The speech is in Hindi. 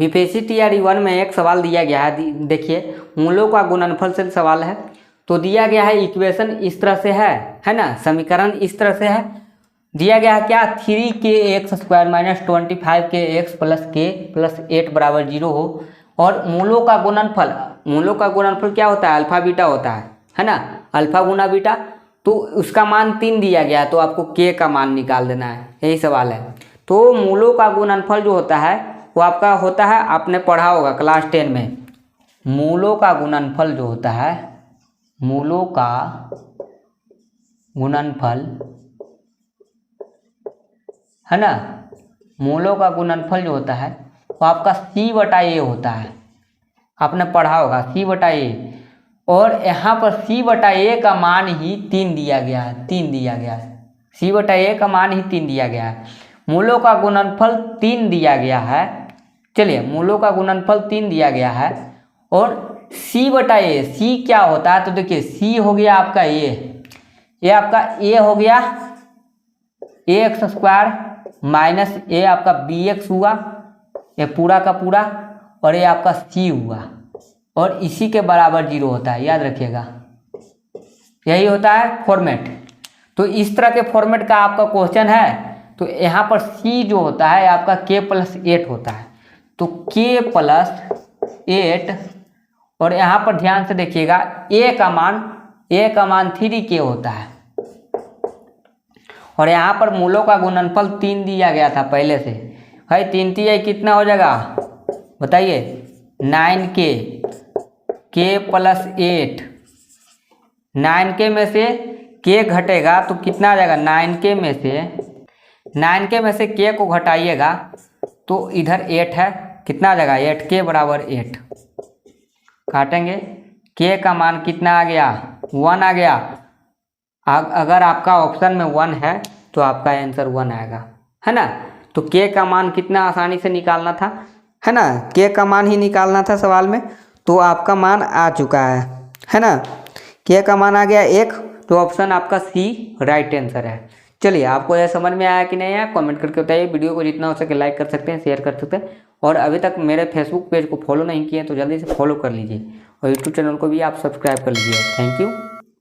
बीपीएससी टीआरई 1 में एक सवाल दिया गया है, देखिए मूलों का गुणनफल से सवाल है। तो दिया गया है इक्वेशन इस तरह से है ना, समीकरण इस तरह से है, दिया गया है क्या 3kx² - 25kx + k + 8 = 0 हो और मूलों का गुणनफल क्या होता है, अल्फा बीटा होता है ना, अल्फा गुना बीटा। तो उसका मान 3 दिया गया, तो आपको k का मान निकाल देना है, यही सवाल है। तो मूलों का गुणनफल जो होता है वो आपका होता है, आपने पढ़ा होगा क्लास 10 में, मूलों का गुणनफल जो होता है, मूलों का गुणनफल है ना, मूलों का गुणनफल जो होता है वो आपका c/a होता है, आपने पढ़ा होगा c/a। और यहाँ पर c/a का मान ही 3 दिया गया है, c/a का मान ही 3 दिया गया है। मूलों का गुणनफल 3 दिया गया है, चलिए मूलों का गुणनफल 3 दिया गया है और c/a, c क्या होता है, तो देखिए c हो गया आपका ये आपका a हो गया ax² - a आपका bx हुआ, ये पूरा का पूरा, और ये आपका c हुआ और इसी के बराबर 0 होता है, याद रखिएगा, यही होता है फॉर्मेट। तो इस तरह के फॉर्मेट का आपका क्वेश्चन है, तो यहाँ पर c जो होता है आपका k + 8 होता है, तो k + 8 और यहाँ पर ध्यान से देखिएगा a का मान 3k होता है और यहाँ पर मूलों का गुणनफल 3 दिया गया था पहले से, भाई 3 3 कितना हो जाएगा बताइए, 9k, k + 8, 9k में से k घटेगा तो कितना आ जाएगा, 9k में से k को घटाइएगा तो इधर 8 है, कितना आ जाएगा 8k = 8, काटेंगे, k का मान कितना आ गया 1 आ गया। अगर आपका ऑप्शन में 1 है तो आपका आंसर 1 आएगा, है ना। तो k का मान कितना आसानी से निकालना था, है ना, k का मान ही निकालना था सवाल में, तो आपका मान आ चुका है ना, k का मान आ गया 1, तो ऑप्शन आपका सी राइट आंसर है। चलिए आपको यह समझ में आया कि नहीं आया, कमेंट करके बताइए। वीडियो को जितना हो सके लाइक कर सकते हैं, शेयर कर सकते हैं, और अभी तक मेरे फेसबुक पेज को फॉलो नहीं किए तो जल्दी से फॉलो कर लीजिए और यूट्यूब चैनल को भी आप सब्सक्राइब कर लीजिए। Thank you.